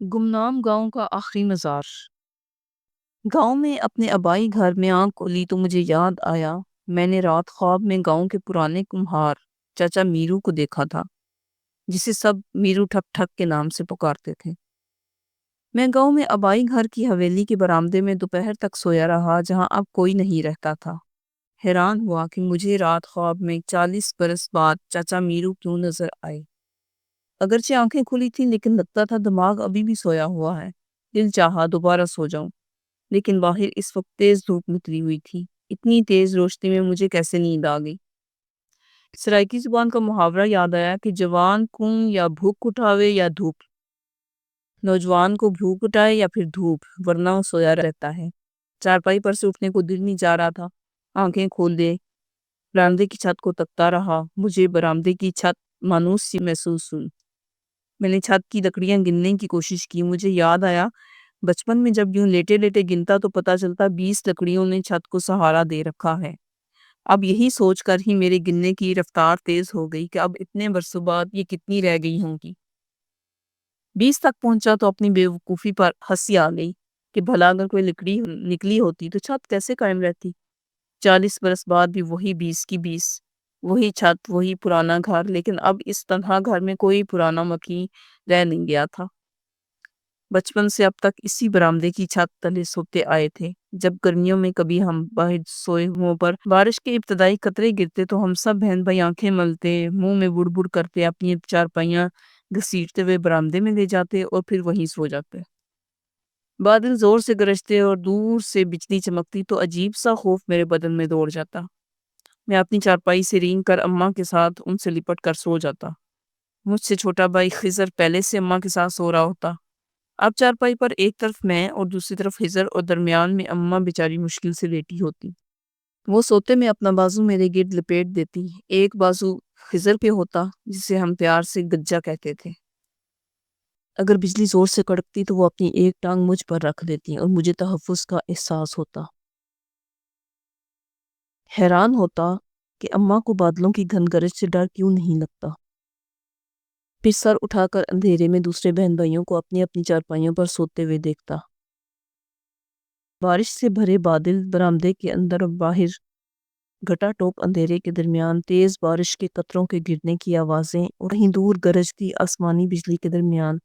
گمنام گاؤں کا آخری مزار۔ گاؤں میں اپنے آبائی گھر میں آنکھ کھولی تو مجھے یاد آیا، میں نے رات خواب میں گاؤں کے پرانے کمہار چاچا میرو کو دیکھا تھا، جسے سب میرو ٹھک ٹھک کے نام سے پکارتے تھے۔ میں گاؤں میں آبائی گھر کی حویلی کے برآمدے میں دوپہر تک سویا رہا، جہاں اب کوئی نہیں رہتا تھا۔ حیران ہوا کہ مجھے رات خواب میں 40 برس بعد چاچا میرو کیوں نظر آئے۔ اگرچہ آنکھیں کھلی تھیں لیکن لگتا تھا دماغ ابھی بھی سویا ہوا ہے۔ دل چاہا دوبارہ سو جاؤں، لیکن باہر اس وقت تیز دھوپ نکلی ہوئی تھی۔ اتنی تیز روشنی میں مجھے کیسے نیند آ گئی؟ سرائیکی زبان کا محاورہ یاد آیا کہ جوان کو یا بھوک اٹھاوے یا دھوپ، نوجوان کو بھوک اٹھائے یا پھر دھوپ، ورنہ وہ سویا رہتا ہے۔ چارپائی پر سے اٹھنے کو دل نہیں جا رہا تھا۔ آنکھیں کھول دے برآمدے کی چھت کو تکتا رہا۔ مجھے برآمدے کی چھت مانوس سی محسوس ہوئی۔ میں نے چھت کی لکڑیاں گننے کی کوشش کی۔ مجھے یاد آیا بچپن میں جب یوں لیٹے لیٹے گنتا تو پتا چلتا 20 لکڑیوں نے چھت کو سہارا دے رکھا ہے۔ اب یہی سوچ کر ہی میرے گننے کی رفتار تیز ہو گئی کہ اب اتنے برسوں بعد یہ کتنی رہ گئی ہوں گی۔ 20 تک پہنچا تو اپنی بے وقوفی پر ہنسی آ گئی کہ بھلا اگر کوئی لکڑی نکلی ہوتی تو چھت کیسے قائم رہتی۔ 40 برس بعد بھی وہی 20 کی 20، وہی چھت، وہی پرانا گھر، لیکن اب اس تنہا گھر میں کوئی پرانا مکین رہ نہیں گیا تھا۔ بچپن سے اب تک اسی برآمدے کی چھت تلے سوتے آئے تھے۔ جب گرمیوں میں کبھی ہم باہر سوئے ہوں پر بارش کے ابتدائی قطرے گرتے تو ہم سب بہن بھائی آنکھیں ملتے، منہ میں بڑ بڑ کرتے اپنی چارپائیاں گھسیٹتے ہوئے برآمدے میں لے جاتے اور پھر وہیں سو جاتے۔ بادل زور سے گرجتے اور دور سے بجلی چمکتی تو عجیب سا خوف میرے بدن میں دوڑ جاتا۔ میں اپنی چارپائی سے رینگ کر اماں کے ساتھ ان سے لپٹ کر سو جاتا۔ مجھ سے چھوٹا بھائی خضر پہلے سے اماں کے ساتھ سو رہا ہوتا۔ اب چارپائی پر ایک طرف میں اور دوسری طرف خضر اور درمیان میں اماں بیچاری مشکل سے لیٹی ہوتی۔ وہ سوتے میں اپنا بازو میرے گرد لپیٹ دیتی۔ ایک بازو خضر پہ ہوتا جسے ہم پیار سے گجا کہتے تھے۔ اگر بجلی زور سے کڑکتی تو وہ اپنی ایک ٹانگ مجھ پر رکھ دیتی اور مجھے تحفظ کا احساس ہوتا۔ حیران ہوتا کہ اماں کو بادلوں کی گھن گرج سے ڈر کیوں نہیں لگتا۔ پھر سر اٹھا کر اندھیرے میں دوسرے بہن بھائیوں کو اپنی اپنی چارپائیوں پر سوتے ہوئے دیکھتا۔ بارش سے بھرے بادل، برآمدے کے اندر اور باہر، گھٹا ٹوپ اندھیرے کے درمیان، تیز بارش کے قطروں کے گرنے کی آوازیں اور کہیں دور گرجتی آسمانی بجلی کے درمیان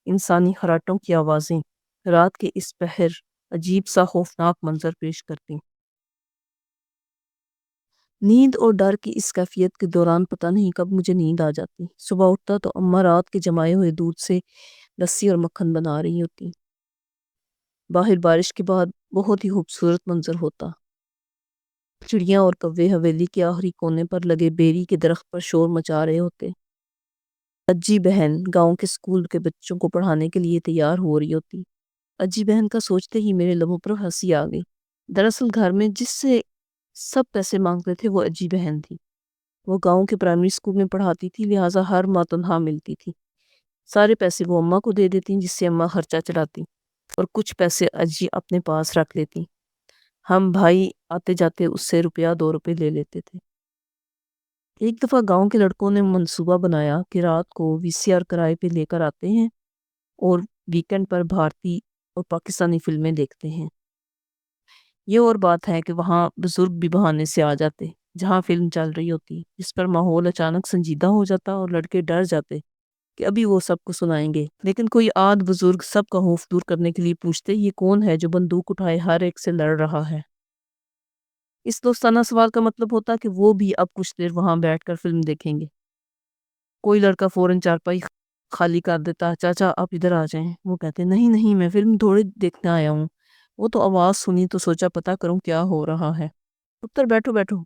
انسانی خراٹوں کی آوازیں رات کے اس پہر عجیب سا خوفناک منظر پیش کرتی۔ نیند اور ڈر کی اس کیفیت کے دوران پتہ نہیں کب مجھے نیند آ جاتی۔ صبح اٹھتا تو اماں رات کے جمائے ہوئے دودھ سے لسی اور مکھن بنا رہی ہوتی۔ باہر بارش کے بعد بہت ہی خوبصورت منظر ہوتا۔ چڑیاں اور کوے حویلی کے آخری کونے پر لگے بیری کے درخت پر شور مچا رہے ہوتے۔ اجی بہن گاؤں کے اسکول کے بچوں کو پڑھانے کے لیے تیار ہو رہی ہوتی۔ اجی بہن کا سوچتے ہی میرے لبوں پر ہنسی آ گئی۔ دراصل گھر میں جس سے سب پیسے مانگتے تھے وہ اجی بہن تھی۔ وہ گاؤں کے پرائمری اسکول میں پڑھاتی تھی، لہٰذا ہر ماہ تنخواہ ملتی تھی۔ سارے پیسے وہ اماں کو دے دیتی جس سے اماں خرچہ چلاتی اور کچھ پیسے اجی اپنے پاس رکھ لیتی۔ ہم بھائی آتے جاتے اس سے روپیہ 2 روپے لے لیتے تھے۔ ایک دفعہ گاؤں کے لڑکوں نے منصوبہ بنایا کہ رات کو VCR کرائے پہ لے کر آتے ہیں اور ویکنڈ پر بھارتی اور پاکستانی فلمیں دیکھتے ہیں۔ یہ اور بات ہے کہ وہاں بزرگ بھی بہانے سے آ جاتے جہاں فلم چل رہی ہوتی، جس پر ماحول اچانک سنجیدہ ہو جاتا اور لڑکے ڈر جاتے کہ ابھی وہ سب کو سنائیں گے، لیکن کوئی آدھ بزرگ سب کا خوف دور کرنے کے لیے پوچھتے یہ کون ہے جو بندوق اٹھائے ہر ایک سے لڑ رہا ہے۔ اس دوستانہ سوال کا مطلب ہوتا کہ وہ بھی اب کچھ دیر وہاں بیٹھ کر فلم دیکھیں گے۔ کوئی لڑکا فوراً چارپائی خالی کر دیتا، چاچا آپ ادھر آ جائیں۔ وہ کہتے نہیں نہیں میں فلم تھوڑی دیکھنے آیا ہوں۔ وہ تو آواز سنی تو سوچا پتا کروں کیا ہو رہا ہے۔ اتر بیٹھو بیٹھو۔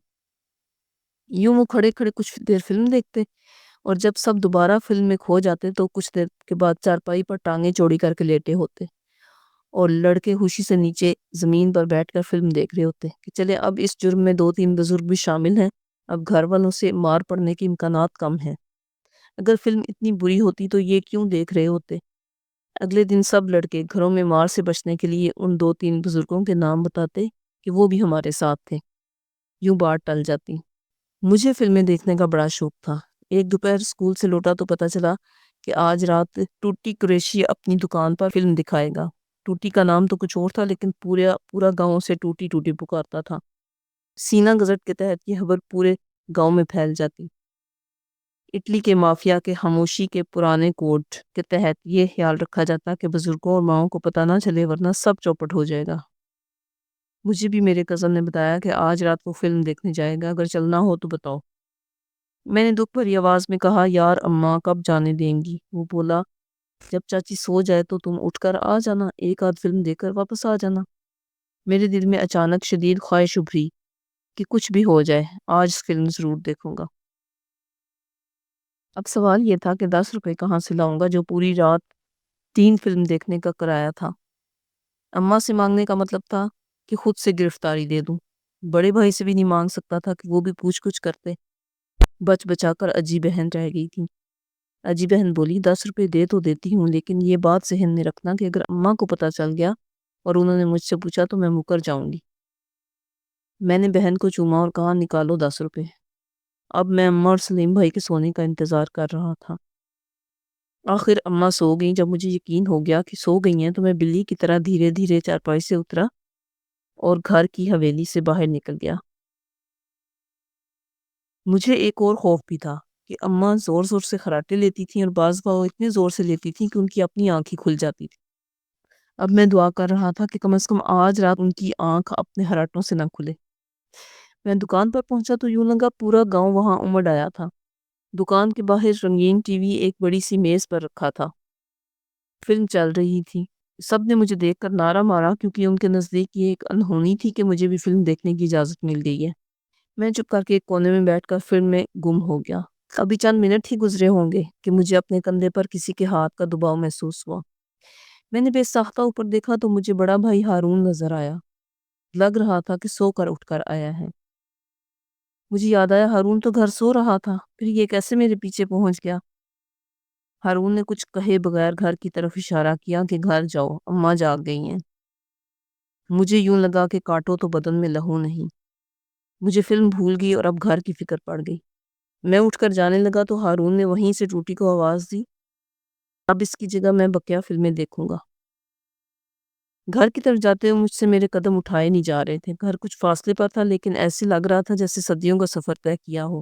یوں وہ کھڑے کھڑے کچھ دیر فلم دیکھتے اور جب سب دوبارہ فلم میں کھو جاتے تو کچھ دیر کے بعد چارپائی پر ٹانگیں چوڑی کر کے لیٹے ہوتے اور لڑکے خوشی سے نیچے زمین پر بیٹھ کر فلم دیکھ رہے ہوتے کہ چلے اب اس جرم میں 2-3 بزرگ بھی شامل ہیں، اب گھر والوں سے مار پڑنے کے امکانات کم ہیں۔ اگر فلم اتنی بری ہوتی تو یہ کیوں دیکھ رہے ہوتے؟ اگلے دن سب لڑکے گھروں میں مار سے بچنے کے لیے ان 2-3 بزرگوں کے نام بتاتے کہ وہ بھی ہمارے ساتھ تھے۔ یوں بات ٹل جاتی۔ مجھے فلمیں دیکھنے کا بڑا شوق تھا۔ ایک دوپہر اسکول سے لوٹا تو پتا چلا کہ آج رات ٹوٹی قریشی اپنی دکان پر فلم دکھائے گا۔ ٹوٹی کا نام تو کچھ اور تھا لیکن پورا گاؤں سے ٹوٹی ٹوٹی پکارتا تھا۔ سینہ گزٹ کے تحت یہ خبر پورے گاؤں میں پھیل جاتی۔ اٹلی کے مافیا کے خاموشی کے پرانے کوڈ کے تحت یہ خیال رکھا جاتا کہ بزرگوں اور ماؤں کو پتہ نہ چلے ورنہ سب چوپٹ ہو جائے گا۔ مجھے بھی میرے کزن نے بتایا کہ آج رات وہ فلم دیکھنے جائے گا، اگر چلنا ہو تو بتاؤ۔ میں نے دکھ بھری آواز میں کہا، یار اماں کب جانے دیں گی؟ وہ بولا، جب چاچی سو جائے تو تم اٹھ کر آ جانا، ایک آدھ فلم دیکھ کر واپس آ جانا۔ میرے دل میں اچانک شدید خواہش ابھری کہ کچھ بھی ہو جائے آج فلم ضرور دیکھوں گا۔ اب سوال یہ تھا کہ 10 روپے کہاں سے لاؤں گا جو پوری رات 3 فلم دیکھنے کا کرایہ تھا۔ اماں سے مانگنے کا مطلب تھا کہ خود سے گرفتاری دے دوں۔ بڑے بھائی سے بھی نہیں مانگ سکتا تھا کہ وہ بھی پوچھ کچھ کرتے۔ بچ بچا کر اجی بہن رہ گئی تھی۔ اجی بہن بولی، 10 روپے دے تو دیتی ہوں لیکن یہ بات ذہن میں رکھنا کہ اگر اماں کو پتہ چل گیا اور انہوں نے مجھ سے پوچھا تو میں مکر جاؤں گی۔ میں نے بہن کو چوما اور کہا، نکالو 10 روپے۔ اب میں اماں اور سلیم بھائی کے سونے کا انتظار کر رہا تھا۔ آخر اماں سو گئیں۔ جب مجھے یقین ہو گیا کہ سو گئی ہیں تو میں بلی کی طرح دھیرے دھیرے چارپائی سے اترا اور گھر کی حویلی سے باہر نکل گیا۔ مجھے ایک اور خوف بھی تھا کہ اماں زور زور سے خراٹے لیتی تھیں اور بعض وہ اتنے زور سے لیتی تھیں کہ ان کی اپنی آنکھ ہی کھل جاتی تھی۔ اب میں دعا کر رہا تھا کہ کم از کم آج رات ان کی آنکھ اپنے خراٹوں سے نہ کھلے۔ میں دکان پر پہنچا تو یوں لگا پورا گاؤں وہاں امڑ آیا تھا۔ دکان کے باہر رنگین ٹی وی ایک بڑی سی میز پر رکھا تھا۔ فلم چل رہی تھی۔ سب نے مجھے دیکھ کر نعرہ مارا کیونکہ ان کے نزدیک یہ ایک انہونی تھی کہ مجھے بھی فلم دیکھنے کی اجازت مل گئی ہے۔ میں چپ کر کے ایک کونے میں بیٹھ کر فلم میں گم ہو گیا۔ ابھی چند منٹ ہی گزرے ہوں گے کہ مجھے اپنے کندھے پر کسی کے ہاتھ کا دباؤ محسوس ہوا۔ میں نے بے ساختہ اوپر دیکھا تو مجھے بڑا بھائی ہارون نظر آیا۔ لگ رہا تھا کہ سو کر اٹھ کر آیا ہے۔ مجھے یاد آیا ہارون تو گھر سو رہا تھا، پھر یہ کیسے میرے پیچھے پہنچ گیا؟ ہارون نے کچھ کہے بغیر گھر کی طرف اشارہ کیا کہ گھر جاؤ، اماں جاگ گئی ہیں۔ مجھے یوں لگا کہ کاٹو تو بدن میں لہو نہیں۔ مجھے فلم بھول گئی اور اب گھر کی فکر پڑ گئی۔ میں اٹھ کر جانے لگا تو ہارون نے وہیں سے ٹوٹی کو آواز دی، اب اس کی جگہ میں بقیہ فلمیں دیکھوں گا۔ گھر کی طرف جاتے ہوئے مجھ سے میرے قدم اٹھائے نہیں جا رہے تھے۔ گھر کچھ فاصلے پر تھا لیکن ایسے لگ رہا تھا جیسے صدیوں کا سفر طے کیا ہو۔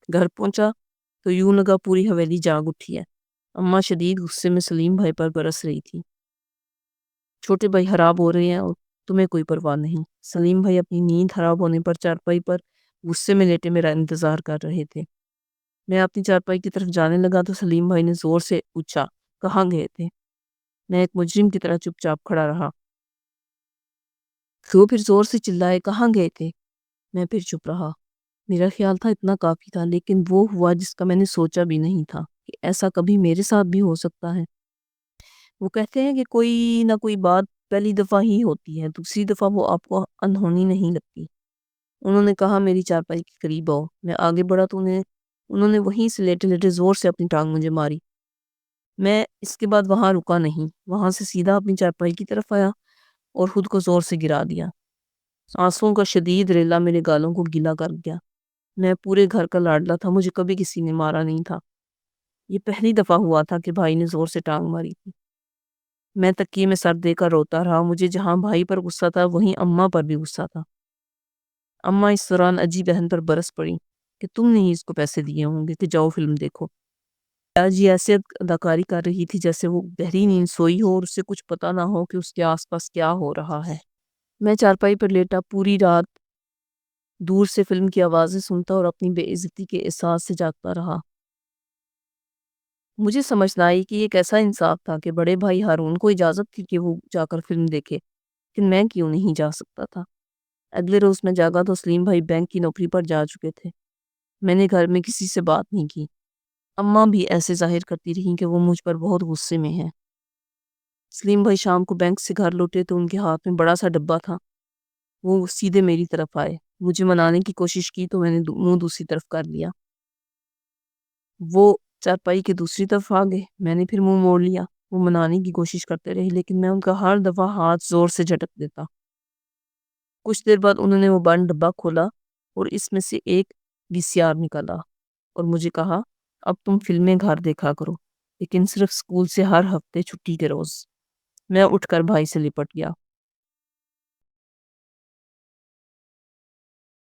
گھر پہنچا تو یوں لگا پوری حویلی جاگ اٹھی ہے۔ اماں شدید غصے میں سلیم بھائی پر برس رہی تھی۔ چھوٹے بھائی خراب ہو رہے ہیں اور تمہیں کوئی پرواہ نہیں۔ سلیم بھائی اپنی نیند خراب ہونے پر چارپائی پر غصے میں لیٹے میرا انتظار کر رہے تھے۔ میں اپنی چارپائی کی طرف جانے لگا تو سلیم بھائی نے زور سے پوچھا، کہاں گئے تھے؟ میں ایک مجرم کی طرح چپ چاپ کھڑا رہا۔ وہ پھر زور سے چلائے، کہاں گئے تھے؟ میں پھر چپ رہا۔ میرا خیال تھا اتنا کافی تھا، لیکن وہ ہوا جس کا میں نے سوچا بھی نہیں تھا کہ ایسا کبھی میرے ساتھ بھی ہو سکتا ہے۔ وہ کہتے ہیں کہ کوئی نہ کوئی بات پہلی دفعہ ہی ہوتی ہے، دوسری دفعہ وہ آپ کو انہونی نہیں لگتی۔ انہوں نے کہا، میری چارپائی کے قریب آؤ۔ میں آگے بڑھا تو انہوں نے وہیں سے لیٹے لیٹے زور سے اپنی ٹانگ مجھے ماری۔ میں اس کے بعد وہاں رکا نہیں، وہاں سے سیدھا اپنی چارپائی کی طرف آیا اور خود کو زور سے گرا دیا۔ آنسوؤں کا شدید ریلا میرے گالوں کو گیلا کر گیا۔ میں پورے گھر کا لاڈلا تھا، مجھے کبھی کسی نے مارا نہیں تھا۔ یہ پہلی دفعہ ہوا تھا کہ بھائی نے زور سے ٹانگ ماری تھی۔ میں تکیے میں سر دے کر روتا رہا۔ مجھے جہاں بھائی پر غصہ تھا وہیں اماں پر بھی غصہ تھا۔ اماں اس دوران اجی بہن پر برس پڑی کہ تم نے ہی اس کو پیسے دیے ہوں گے کہ جاؤ فلم دیکھو۔ اجی ایسے اداکاری کر رہی تھی جیسے وہ گہری نیند سوئی ہو اور اسے کچھ پتہ نہ ہو کہ اس کے آس پاس کیا ہو رہا ہے۔ میں چارپائی پر لیٹا پوری رات دور سے فلم کی آوازیں سنتا اور اپنی بے عزتی کے احساس سے جاگتا رہا۔ مجھے سمجھ نہ آئی کہ یہ کیسا انصاف تھا کہ بڑے بھائی ہارون کو اجازت تھی کہ وہ جا کر فلم دیکھے، لیکن میں کیوں نہیں جا سکتا تھا؟ اگلے روز میں جاگا تو سلیم بھائی بینک کی نوکری پر جا چکے تھے۔ میں نے گھر میں کسی سے بات نہیں کی۔ اماں بھی ایسے ظاہر کرتی رہیں کہ وہ مجھ پر بہت غصے میں ہیں۔ سلیم بھائی شام کو بینک سے گھر لوٹے تو ان کے ہاتھ میں بڑا سا ڈبہ تھا۔ وہ سیدھے میری طرف آئے۔ مجھے منانے کی کوشش کی تو میں نے منہ دوسری طرف کر لیا۔ وہ چارپائی کے دوسری طرف آ گئے، میں نے پھر منہ موڑ لیا۔ وہ منانے کی کوشش کرتے رہے لیکن میں ان کا ہر دفعہ ہاتھ زور سے جھٹک دیتا۔ کچھ دیر بعد انہوں نے وہ بند ڈبہ کھولا اور اس میں سے ایک وی سی آر نکالا اور مجھے کہا، اب تم فلمیں گھر دیکھا کرو۔ لیکن صرف اسکول سے ہر ہفتے چھٹی کے روز۔ میں اٹھ کر بھائی سے لپٹ گیا۔